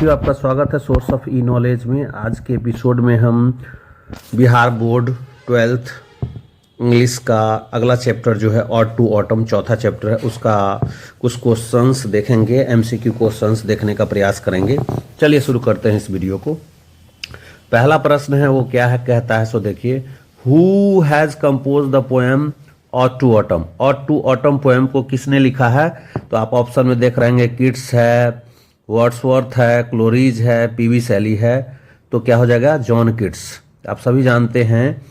साथियों, आपका स्वागत है सोर्स ऑफ ई नॉलेज में। आज के एपिसोड में हम बिहार बोर्ड 12th इंग्लिश का अगला चैप्टर जो है ऑड टू ऑटम चौथा चैप्टर है, उसका कुछ क्वेश्चंस देखेंगे। एमसीक्यू क्वेश्चंस देखने का प्रयास करेंगे। चलिए शुरू करते हैं इस वीडियो को। पहला प्रश्न है वो क्या है, कहता है, सो देखिए, who has compose the poem ode to autumn. Ode to autumn poem को किसने लिखा है? तो आप ऑप्शन में देख रहे हैं, किट्स है, वर्ड्सवर्थ है, क्लोरीज है, पीवी शैली है। तो क्या हो जाएगा? John Keats. आप सभी जानते हैं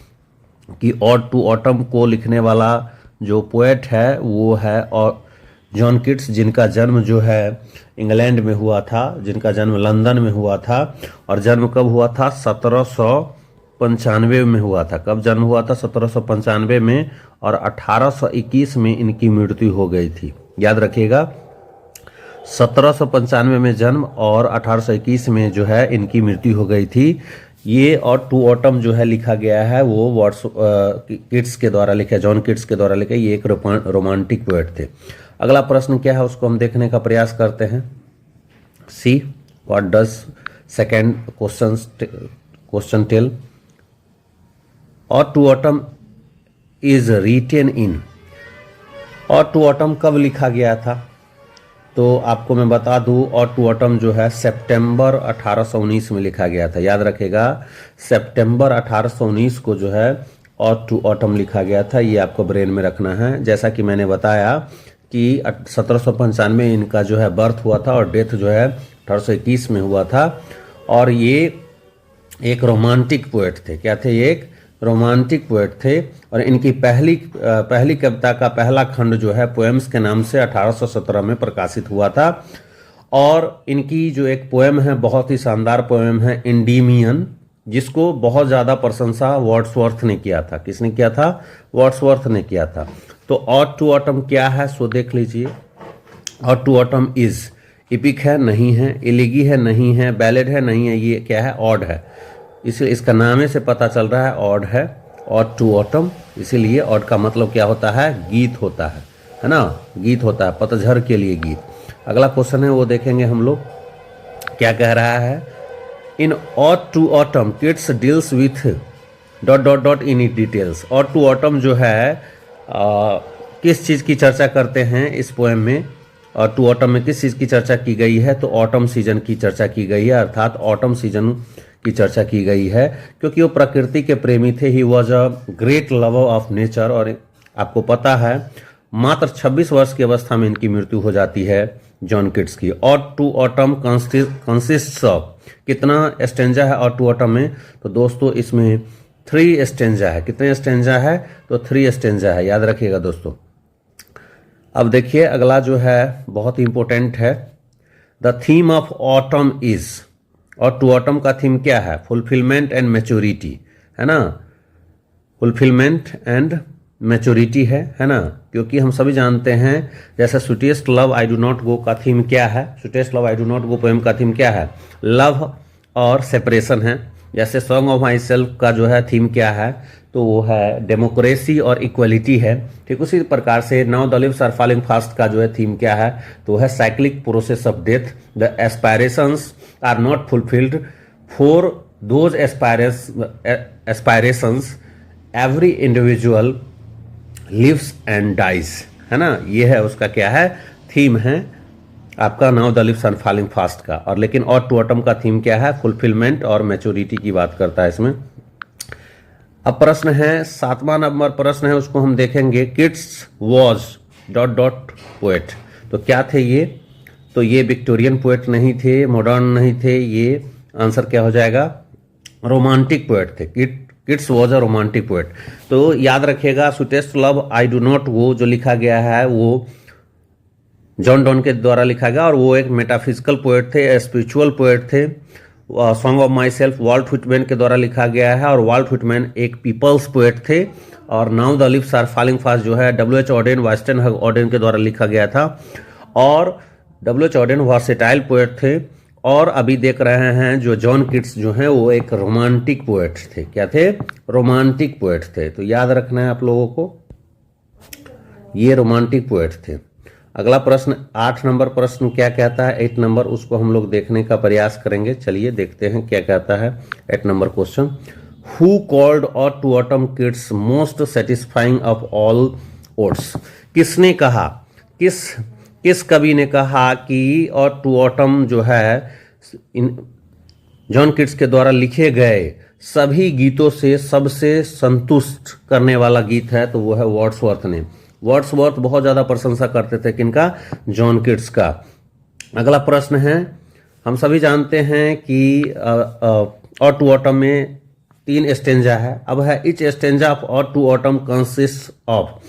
कि ऑड टू ऑटम को लिखने वाला जो पोएट है वो है और जॉन किट्स, जिनका जन्म जो है इंग्लैंड में हुआ था, जिनका जन्म लंदन में हुआ था। और जन्म कब हुआ था? 1795 में हुआ था। कब जन्म हुआ था? 1795 में। और 1821 में इनकी मृत्यु हो गई थी। याद रखिएगा, 1795 में जन्म और 1821 में जो है इनकी मृत्यु हो गई थी। ये और टू ऑटम जो है लिखा गया है वो किट्स के द्वारा लिखा, जॉन किट्स के द्वारा लिखा। ये एक रोमांटिक पोएट थे। अगला प्रश्न क्या है उसको हम देखने का प्रयास करते हैं। See what does second question tell. Ode to autumn is written in. Ode to autumn कब लिखा गया था? तो आपको मैं बता दूं, और टू ऑटम जो है सितंबर 1819 में लिखा गया था। याद रखेगा, सितंबर 1819 को जो है और टू ऑटम लिखा गया था। ये आपको ब्रेन में रखना है। जैसा कि मैंने बताया कि 1795 इनका जो है बर्थ हुआ था और डेथ जो है 1821 में हुआ था। और ये एक रोमांटिक पोएट थे। क्या थे? ये एक रोमांटिक पोएट थे। और इनकी पहली कविता का पहला खंड जो है पोएम्स के नाम से 1817 में प्रकाशित हुआ था। और इनकी जो एक पोएम है, बहुत ही शानदार पोएम है, इंडीमियन, जिसको बहुत ज़्यादा प्रशंसा वर्ड्सवर्थ ने किया था। किसने किया था? वर्ड्सवर्थ ने किया था। तो ऑड टू ऑटम क्या है सो देख लीजिए। Ode to autumn is epic है, नहीं है, एलिगी है, नहीं है, बैलेड है, नहीं है। ये क्या है? ऑड है। इसलिए इसका नामे से पता चल रहा है ऑड है, ऑड टू ऑटम। इसीलिए ऑड का मतलब क्या होता है? गीत होता है ना? गीत होता है, पतझड़ के लिए गीत। अगला क्वेश्चन है वो देखेंगे हम लोग, क्या कह रहा है। In ode to autumn Keats deals with dot dot dot in it details. Ode to autumn जो है किस चीज़ की चर्चा करते हैं इस पोएम में? और टू ऑटम में किस चीज़ की चर्चा की गई है? तो ऑटम सीजन की चर्चा की गई है, अर्थात ऑटम सीजन की चर्चा की गई है। क्योंकि वो प्रकृति के प्रेमी थे। He was a great lover of nature. और आपको पता है, मात्र 26 वर्ष की अवस्था में इनकी मृत्यु हो जाती है जॉन किट्स की। Ode to autumn consists of, कितना स्टेंजा है ऑड टू ऑटम में? तो दोस्तों इसमें 3 स्टेंजा है। कितने स्टेंजा है? तो 3 स्टेंजा है। याद रखिएगा दोस्तों। अब देखिए अगला जो है बहुत इंपॉर्टेंट है। The theme of autumn is. और टू ऑटम का थीम क्या है? फुलफिलमेंट एंड मैच्योरिटी, है ना? फुलफिलमेंट एंड मैच्योरिटी है ना? क्योंकि हम सभी जानते हैं, जैसे sweetest love I do not गो का थीम क्या है? Sweetest love I do not go poem का थीम क्या है? लव और सेपरेशन है। जैसे सॉन्ग ऑफ माई सेल्फ का जो है थीम क्या है? तो वो है डेमोक्रेसी और इक्वलिटी है। ठीक उसी प्रकार से now the leaves are falling fast का जो है थीम क्या है? तो है cyclic process of death. The aspirations are not fulfilled for those aspirations every individual lives and dies, है ना? ये है उसका क्या है? थीम है आपका now the leaves are falling fast का। और लेकिन ऑड टू ऑटम का थीम क्या है? फुलफिलमेंट और मैच्योरिटी की बात करता है इसमें। अब प्रश्न है 7वां नंबर प्रश्न है, उसको हम देखेंगे। Keats was dot dot poet. तो क्या थे ये? तो ये विक्टोरियन पोएट नहीं थे, मॉडर्न नहीं थे। ये आंसर क्या हो जाएगा? रोमांटिक पोएट थे। Keats was a romantic poet. तो याद रखिएगा, sweetest love I do not go जो लिखा गया है वो जॉन डॉन के द्वारा लिखा गया। और वो एक मेटाफिजिकल पोएट थे, स्पिरिचुअल पोएट थे। Song of myself Walt Whitman के द्वारा लिखा गया है। और वाल्ट व्हिटमैन एक पीपल्स पोएट थे। और now the leaves are falling fast जो है W.H. ऑडेन, वास्टन ऑडेन के द्वारा लिखा गया था। और W.H. ऑडेन वर्सेटाइल पोएट थे। और अभी देख रहे हैं जो जॉन किट्स जो हैं वो एक रोमांटिक पोएट थे। क्या थे? रोमांटिक पोएट थे। तो याद रखना है आप लोगों को, ये रोमांटिक पोएट थे। अगला प्रश्न 8 नंबर प्रश्न क्या कहता है, 8 नंबर, उसको हम लोग देखने का प्रयास करेंगे। चलिए देखते हैं क्या कहता है 8 number question. Who called ode to autumn Keats most satisfying of all odes? किसने कहा, किस कवि ने कहा कि और टू ऑटम जो है जॉन किट्स के द्वारा लिखे गए सभी गीतों से सबसे संतुष्ट करने वाला गीत है, तो वो है वर्ड्सवर्थ ने। वर्ड्सवर्थ बहुत ज़्यादा प्रशंसा करते थे किनका? जॉन किट्स का। अगला प्रश्न है, हम सभी जानते हैं कि और टू ऑटम में 3 स्टेंजा है। अब है इच स्टेंजा ऑफ और टू ऑटम कंसिस्ट ऑफ।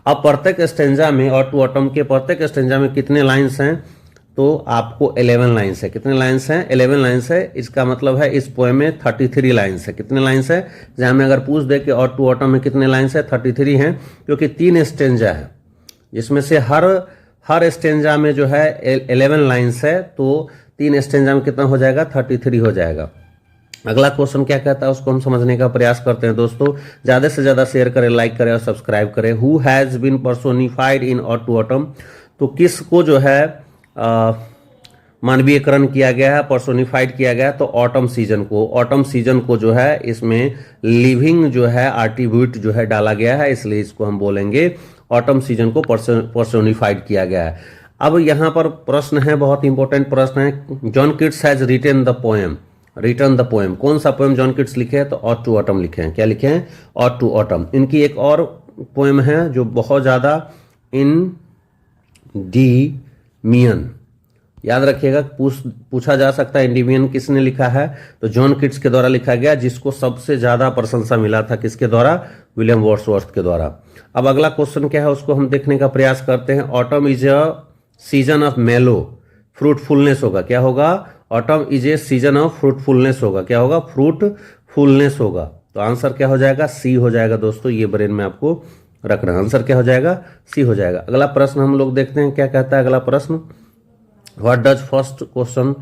अब प्रत्येक स्टेंजा में, और टू ऑटम के प्रत्येक स्टेंजा में कितने लाइन्स हैं? तो आपको 11 लाइन्स है। कितने लाइन्स हैं? 11 लाइन्स है। इसका मतलब है इस पोएम में 33 लाइन्स है। कितने लाइन्स है? जहां में अगर पूछ दे कि और टू ऑटम में कितने लाइन्स है, 33 हैं, क्योंकि 3 स्टेंजा है, जिसमें से हर स्टेंजा में जो है 11 लाइन्स है, तो 3 स्टेंजा में कितना हो जाएगा? 33 हो जाएगा। अगला क्वेश्चन क्या कहता है उसको हम समझने का प्रयास करते हैं दोस्तों। ज्यादा से ज्यादा शेयर करें, लाइक करें और सब्सक्राइब करें। Who has been personified in ode to autumn? तो किसको जो है मानवीयकरण किया गया है, पर्सोनिफाइड किया गया है? तो ऑटम सीजन को। ऑटम सीजन को जो है इसमें लिविंग जो है आर्टिब्यूट जो है डाला गया है, इसलिए इसको हम बोलेंगे ऑटम सीजन को पर्सोनिफाइड किया गया है। अब यहाँ पर प्रश्न है, बहुत इंपॉर्टेंट प्रश्न है। John Keats has written the poem. कौन सा पोएम जॉन किट्स लिखे हैं? तो और टू ऑटम लिखे हैं। क्या लिखे हैं? और टू ऑटम। इनकी एक और पोएम है जो बहुत ज्यादा इंडिमियन, याद रखिएगा, पूछा जा सकता है इंडिमियन किसने लिखा है? तो जॉन किट्स के द्वारा लिखा गया, जिसको सबसे ज्यादा प्रशंसा मिला था किसके द्वारा? विलियम वर्ड्सवर्थ के द्वारा। अब अगला क्वेश्चन क्या है उसको हम देखने का प्रयास करते हैं। Autumn is a season of मेलो फ्रूटफुलनेस होगा। क्या होगा? Autumn is a season of fruitfulness होगा। क्या होगा? फ्रूटफुलनेस होगा। तो आंसर क्या हो जाएगा? सी हो जाएगा दोस्तों। ये ब्रेन में आपको रखना, आंसर क्या हो जाएगा? सी हो जाएगा। अगला प्रश्न हम लोग देखते हैं क्या कहता है अगला प्रश्न। What does first question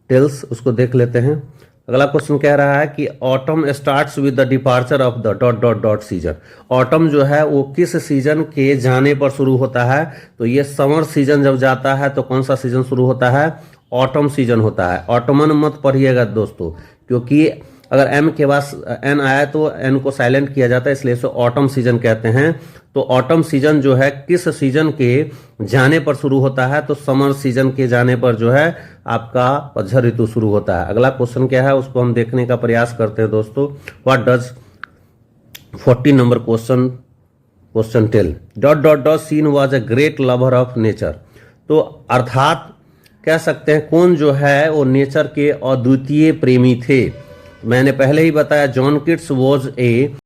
tells, उसको देख लेते हैं। अगला क्वेश्चन कह रहा है कि autumn starts with the departure of the dot dot dot season. Autumn जो है वो किस सीजन के जाने पर शुरू होता है? तो ये समर सीजन जब जाता है तो कौन सा सीजन शुरू होता है? ऑटम सीजन होता है। ऑटमन मत पढ़िएगा दोस्तों, क्योंकि अगर एम के बाद एन आया तो एन को साइलेंट किया जाता है, इसलिए इसे ऑटम सीजन कहते हैं। तो ऑटम सीजन जो है किस सीजन के जाने पर शुरू होता है? तो समर सीजन के जाने पर जो है आपका पतझड़ ऋतु शुरू होता है। अगला क्वेश्चन क्या है उसको हम देखने का प्रयास करते हैं दोस्तों। What does 14 number question tell? Dot dot dot seen was a great lover of nature. तो अर्थात कह सकते हैं कौन जो है वो नेचर के अद्वितीय प्रेमी थे। मैंने पहले ही बताया जॉन किट्स वॉज ए